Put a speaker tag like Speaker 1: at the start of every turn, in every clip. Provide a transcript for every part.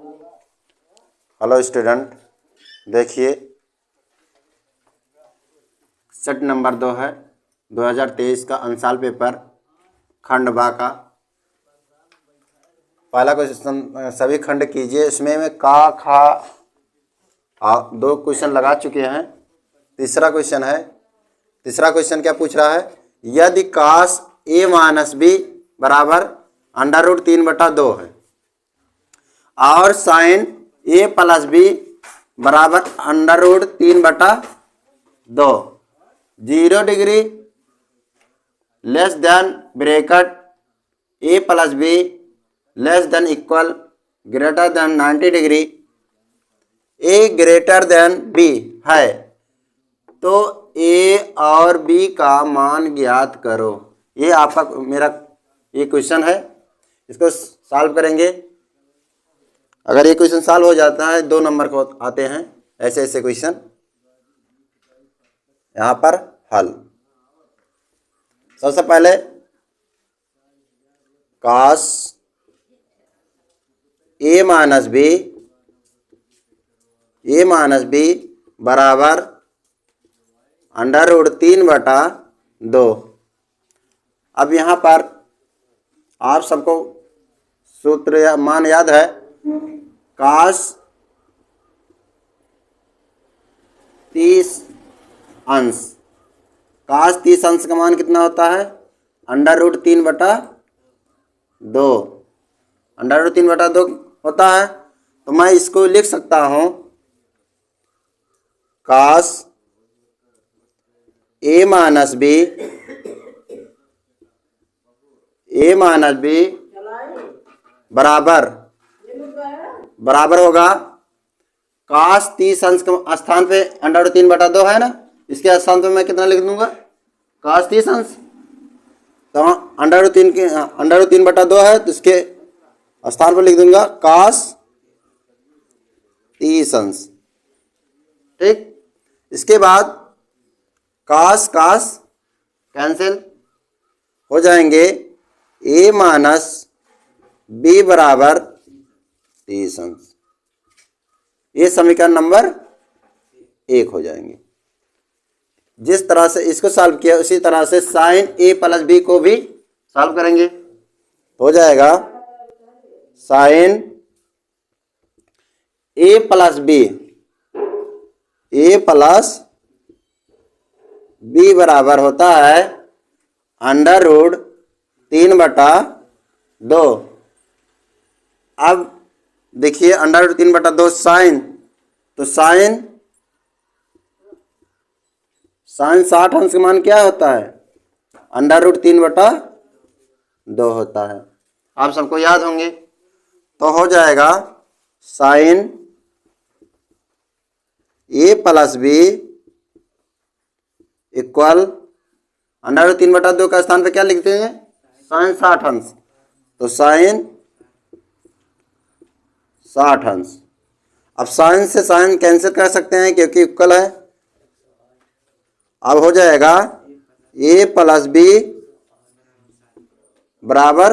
Speaker 1: Hello student, देखिए set number 2 है 2023 का अंशाल पेपर खंड बा का पहला क्वेश्चन सभी खंड कीजिए। इसमें मैं का खा दो क्वेश्चन लगा चुके हैं। तीसरा क्वेश्चन क्या पूछ रहा है, यदि काश ए माइनस बी बराबर √3/2 है और साइन ए प्लस बी बराबर √3/2, 0 degree less than bracket A plus B less than equal greater than 90 degree, A greater than B है तो ए और बी का मान ज्ञात करो। ये आपका मेरा ये क्वेश्चन है, इसको सॉल्व करेंगे। अगर ये क्वेश्चन सॉल्व हो जाता है 2 नंबर को आते हैं ऐसे ऐसे क्वेश्चन। यहाँ पर हल, सबसे पहले काश ए माइनस बी बराबर √3/2। अब यहाँ पर आप सबको सूत्र या मान याद है, काश 30 अंश का मान कितना होता है √3/2। √3/2 होता है, तो मैं इसको लिख सकता हूँ काश ए माइनस बी बराबर होगा काश 30 अंश के स्थान पे √3/2 है ना, इसके स्थान पे मैं कितना लिख दूंगा काश 30 अंश। तो √3/2 है तो इसके स्थान पर लिख दूंगा काश 30 अंश। ठीक, इसके बाद काश कैंसिल हो जाएंगे, ए माइनस बी बराबर 30 अंश। ये समीकरण नंबर 1 हो जाएंगे। जिस तरह से इसको सॉल्व किया उसी तरह से साइन ए प्लस बी को भी सॉल्व करेंगे। हो जाएगा साइन ए प्लस बी बराबर होता है √3/2। अब देखिए √3/2 साइन, तो साइन 60 अंश का मान क्या होता है √3/2 होता है। आप सबको याद होंगे, तो हो जाएगा साइन ए प्लस बी इक्वल √3/2 का स्थान पे क्या लिखते हैं साइन 60 अंश, तो साइन 60 अंश। अब साइन से साइन कैंसिल कर सकते हैं क्योंकि इक्वल है। अब हो जाएगा ए प्लस बी बराबर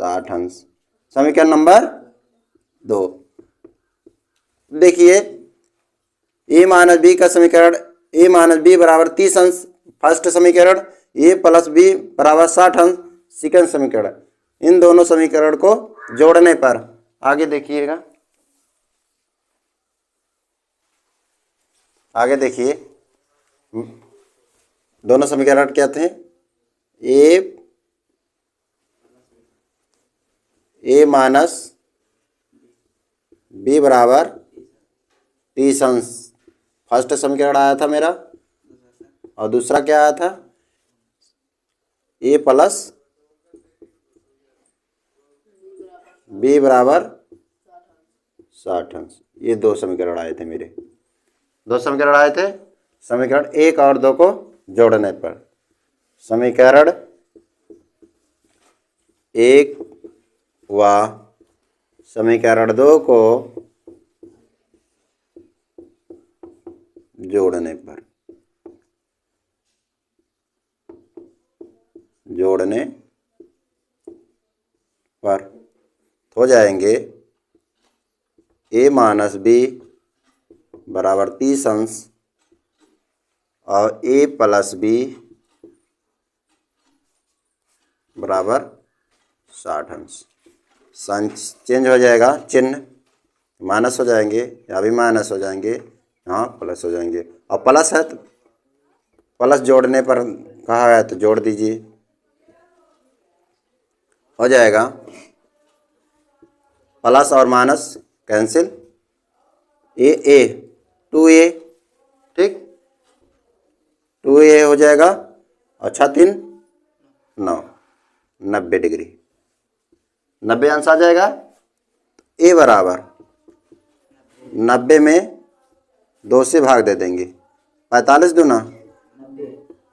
Speaker 1: 60 अंश, समीकरण नंबर 2। देखिए ए माइनस बी का समीकरण, ए माइनस बी बराबर 30 अंश फर्स्ट समीकरण, ए प्लस बी बराबर 60 अंश सेकंड समीकरण। इन दोनों समीकरण को जोड़ने पर आगे देखिएगा, आगे देखिए दोनों समीकरण क्या थे, ए माइनस बी बराबर 30 अंश फर्स्ट समीकरण आया था मेरा, और दूसरा क्या आया था ए प्लस बी बराबर 60 अंश। ये 2 समीकरण आए थे मेरे, 2 समीकरण आए थे। समीकरण 1 और 2 को जोड़ने पर समीकरण 1 व समीकरण 2 को जोड़ने पर हो जाएंगे ए माइनस बी बराबर 30 अंश और ए प्लस बी बराबर 60 अंश। साइन चेंज हो जाएगा, चिन्ह माइनस हो जाएंगे, यहाँ भी माइनस हो जाएंगे, यहाँ प्लस हो जाएंगे। और प्लस है तो प्लस जोड़ने पर कहा है तो जोड़ दीजिए, हो जाएगा। प्लस और माइनस कैंसिल, ए 2a, ठीक, 2a हो जाएगा और 6 3 9, 90 डिग्री, 90 अंश आ जाएगा। ए बराबर 90 में 2 से भाग दे देंगे, 45 दूना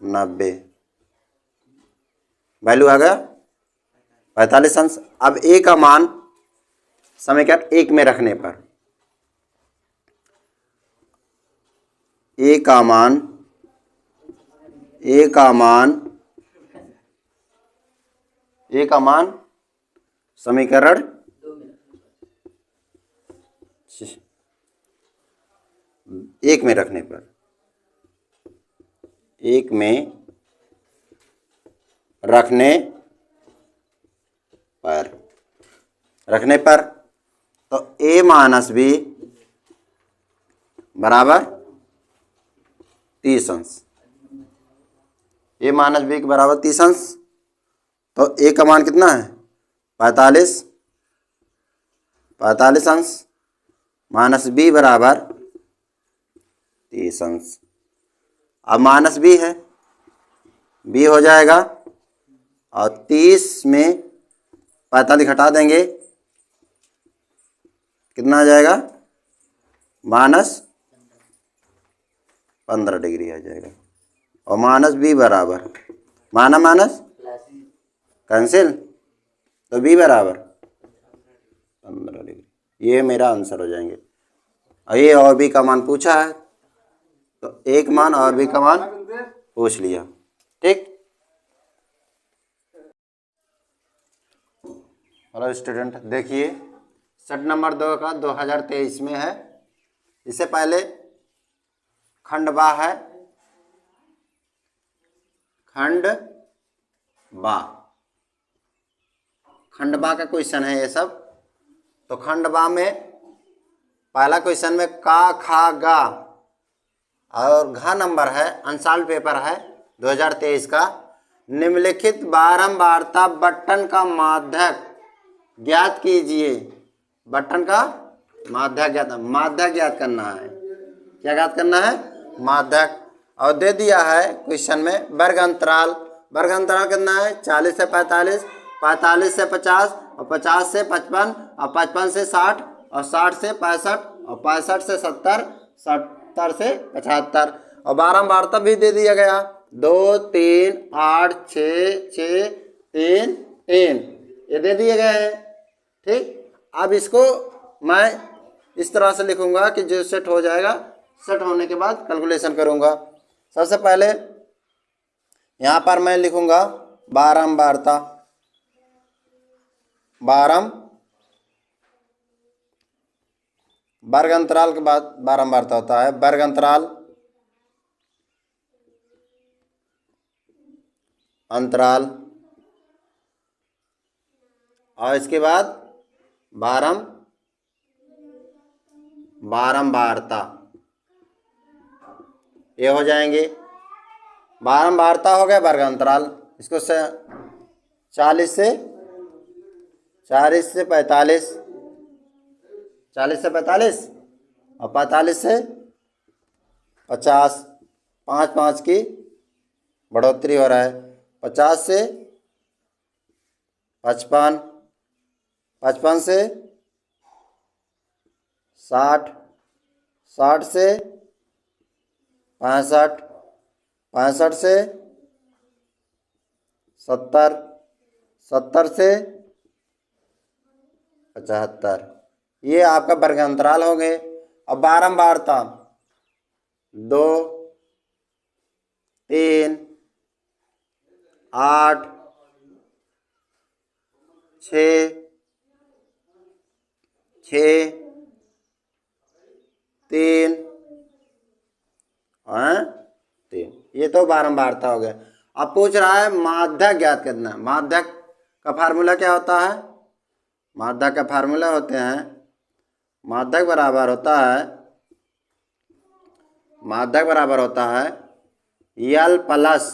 Speaker 1: 90, वैल्यू आ गया 45 अंश। अब ए का मान समीकरण 1 में रखने पर ए का मान समीकरण 1 में रखने पर तो ए माइनस बी बराबर 30 अंश, ए माइनस बी के बराबर 30 अंश। तो ए का मान कितना है 45 अंश माइनस बी बराबर 30 अंश। अब माइनस बी है, बी हो जाएगा और 30 में 45 घटा देंगे, कितना आ जाएगा माइनस 15 डिग्री आ जाएगा। और माइनस बी बराबर माइनस कैंसिल, तो बी बराबर 15 डिग्री। ये मेरा आंसर हो जाएंगे। और ये और बी का मान पूछा है तो एक मान और बी का मान पूछ लिया, ठीक। हेलो स्टूडेंट, देखिए सेट नंबर 2 का 2023 में है। इससे पहले खंड बा है, खंड बा का क्वेश्चन है ये सब। तो खंड बा में पहला क्वेश्चन में का खा गा और घा नंबर है, अनसॉल्व पेपर है 2023 का। निम्नलिखित बारंबारता बटन का माध्यक ज्ञात कीजिए। बटन का माध्यक ज्ञात करना है। क्या ज्ञात करना है? माध्यक। और दे दिया है क्वेश्चन में वर्ग अंतराल कितना है 40 से 45, 45 से 50 और 50 से 55 और 55 से 60 और 60 से 65 और 65 से 70, 70 से 75। और बारंबारता भी दे दिया गया 2 3 8 6 6 3 3, ये दे दिए गए हैं, ठीक। अब इसको मैं इस तरह से लिखूंगा कि जो सेट हो जाएगा, सेट होने के बाद कैलकुलेशन करूंगा। सबसे पहले यहाँ पर मैं लिखूंगा बारंबारता, वर्ग अंतराल के बाद बारंबारता होता है, वर्ग अंतराल और इसके बाद बारंबारता, ये हो जाएंगे। बारंबारता हो गया वर्ग अंतराल, इसको से 40 से 45, 40 से 45 और 45 से 50, 5 5 की बढ़ोतरी हो रहा है। 50 से 55, 55 से 60, 60 से 65, 65 से 70, 70 से 75, ये आपका वर्ग अंतराल हो गए। अब बारंबारता 2 3 8 6 6 3 और 3। ये तो बारंबारता हो गया। अब पूछ रहा है माध्यक ज्ञात करना। माध्यक का फार्मूला क्या होता है? माध्यक का फार्मूला होते हैं, माध्यक बराबर होता है यल प्लस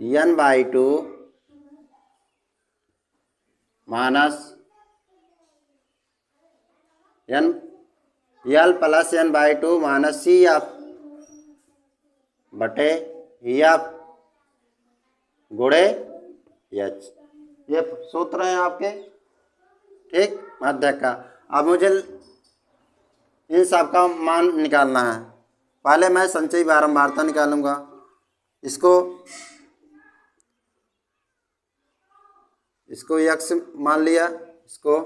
Speaker 1: n/2 माइनस यल प्लस n/2 माइनस CF बटे F गुणे H। ये सूत्र हैं आपके, ठीक, माध्यक का। अब मुझे इन सब का मान निकालना है। पहले मैं संचयी बारंबारता निकालूंगा। इसको x मान लिया, इसको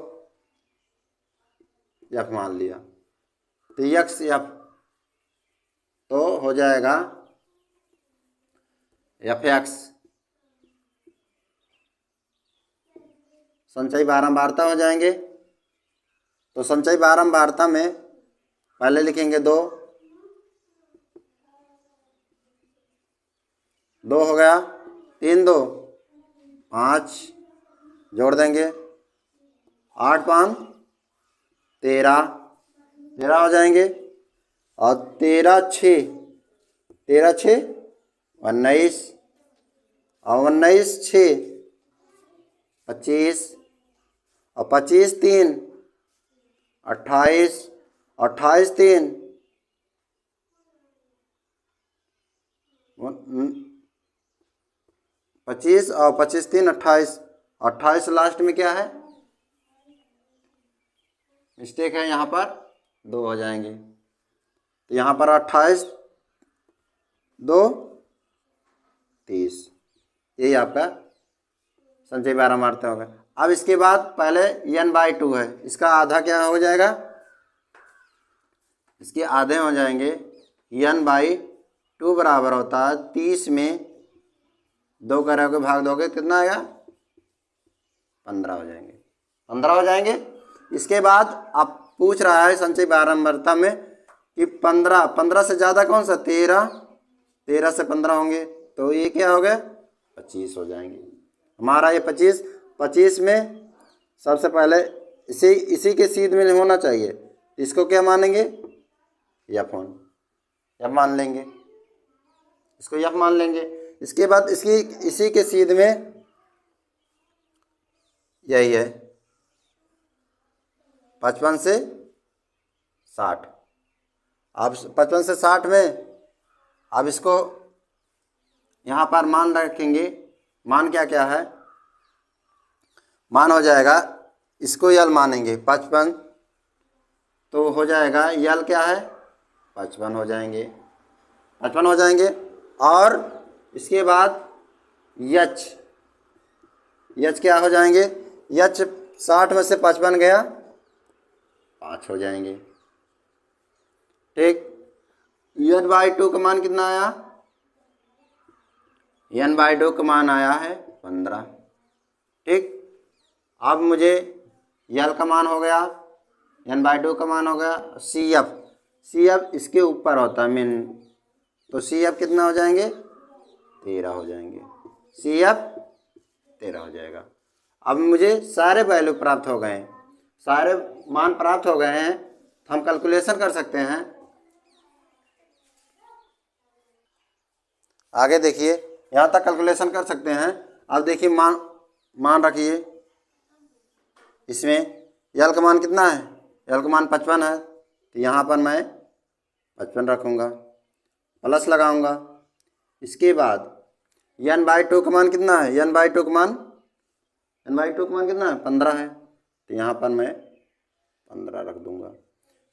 Speaker 1: f मान लिया, तो x f तो हो जाएगा fx। संचयी बारंबारता हो जाएंगे। तो संचयी बारंबारता में पहले लिखेंगे 2 हो गया, 3 2 5 जोड़ देंगे, 8 5 13 हो जाएंगे, और 13 6 19, और 19 6 25, और 25 3 28, 28 3 25, और 25 3 28, 28 लास्ट में क्या है, मिस्टेक है, यहाँ पर 2 हो जाएंगे। तो यहाँ पर 28 2 30, यही आपका संचयी बारंबारता होगा। अब इसके बाद पहले n/2 है, इसका आधा क्या हो जाएगा, इसके आधे हो जाएंगे। n/2 बराबर होता है 30 में 2 करोगे भाग दोगे कितना आएगा, 15 हो जाएंगे, 15 हो जाएंगे। इसके बाद अब पूछ रहा है संचयी बारंबारता में कि 15 से ज़्यादा कौन सा, 13 से 15 होंगे, तो ये क्या हो गया, 25 हो जाएंगे हमारा। ये 25 में सबसे पहले इसी के सीध में होना चाहिए। इसको क्या मानेंगे, f मान लेंगे, इसको f मान लेंगे। इसके बाद इसी के सीध में यही है 55 से 60। अब 55 से 60 में अब इसको यहाँ पर मान रखेंगे। मान क्या क्या है, मान हो जाएगा, इसको यल मानेंगे 55, तो हो जाएगा यल क्या है, 55 हो जाएंगे, 55 हो जाएंगे। और इसके बाद यच क्या हो जाएंगे, यच 60 में से 55 गया, 5 हो जाएंगे, ठीक। n/2 का मान कितना आया, n/2 का मान आया है 15, ठीक। अब मुझे यल का मान हो गया, n/2 का मान हो गया, CF इसके ऊपर होता है मीन, तो CF कितना हो जाएंगे, 13 हो जाएंगे, CF 13 हो जाएगा। अब मुझे सारे वैल्यू प्राप्त हो गए हैं, सारे मान प्राप्त हो गए हैं, तो हम कैलकुलेशन कर सकते हैं। आगे देखिए, यहाँ तक कैलकुलेशन कर सकते हैं। अब देखिए मान रखिए, इसमें यल का मान कितना है, यल का मान 55 है, तो यहाँ पर मैं 55 रखूँगा, प्लस लगाऊंगा। इसके बाद n/2 का मान कितना है, n/2 का मान कितना है, 15 है, तो यहाँ पर मैं 15 रख दूंगा।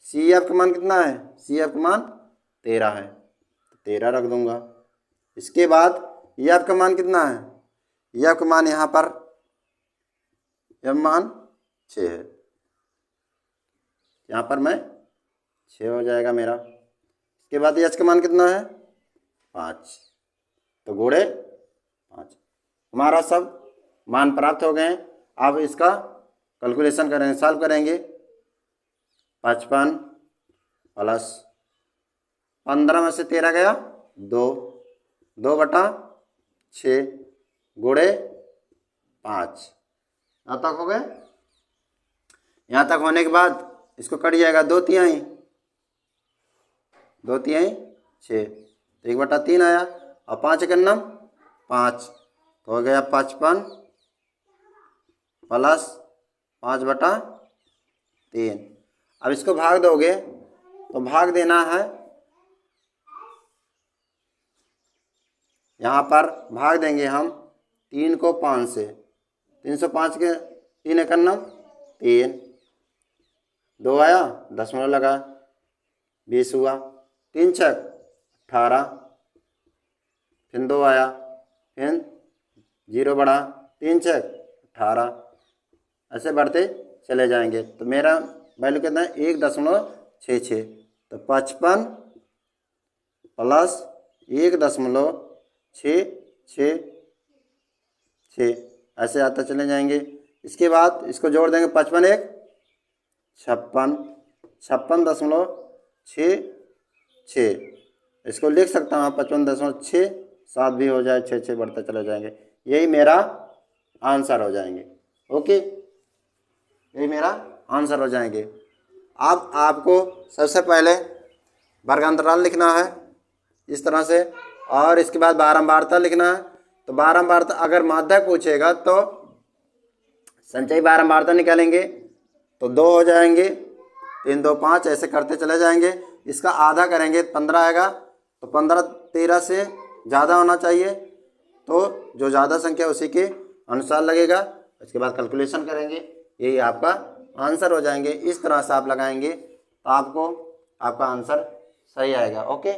Speaker 1: CF का मान कितना है, CF का मान 13 है, तो 13 रख दूंगा। इसके बाद F का मान कितना है, F का मान यहाँ पर F मान 6 है, यहाँ पर मैं 6 हो जाएगा मेरा। इसके बाद H का मान कितना है, 5, तो गुणे 5। हमारा सब मान प्राप्त हो गए। अब इसका कैलकुलेशन करेंगे, सॉल्व करेंगे। 55 प्लस 15 में से 13 गया 2, 2/6 गुणे 5। यहाँ तक हो गए। यहाँ तक होने के बाद इसको कट जाएगा 2/3, 2/3 6, 1/3 आया और 5 के नम 5 तो हो गया 55 प्लस 5/3। अब इसको भाग दोगे तो भाग देना है, यहाँ पर भाग देंगे हम 3 को 5 से, 305 के 3 एक नम 3, 2 आया, दशमलव लगा 20 हुआ, 3 छक 18, फिर 2 आया, फिर 0 बढ़ा, 3 छक 18, ऐसे बढ़ते चले जाएंगे। तो मेरा वैल्यू कितना है 1.66। तो 55 प्लस 1.666 ऐसे आता चले जाएंगे। इसके बाद इसको जोड़ देंगे 55 1 56, 56.66 इसको लिख सकता हूँ 55.67 भी हो जाए, 6 बढ़ते चले जाएंगे। यही मेरा आंसर हो जाएंगे। ओके, यही मेरा आंसर हो जाएंगे। अब आपको सबसे पहले वर्गांतराल लिखना है इस तरह से, और इसके बाद बारंबारता लिखना है। तो बारंबारता अगर माध्यक पूछेगा तो संचयी बारंबारता निकालेंगे तो 2 हो जाएंगे, 3 2 5 ऐसे करते चले जाएंगे। इसका आधा करेंगे 15 आएगा, तो 15 13 से ज़्यादा होना चाहिए, तो जो ज़्यादा संख्या उसी के अनुसार लगेगा। इसके बाद कैलकुलेशन करेंगे, यही आपका आंसर हो जाएंगे। इस तरह से आप लगाएंगे तो आपको आपका आंसर सही आएगा। ओके।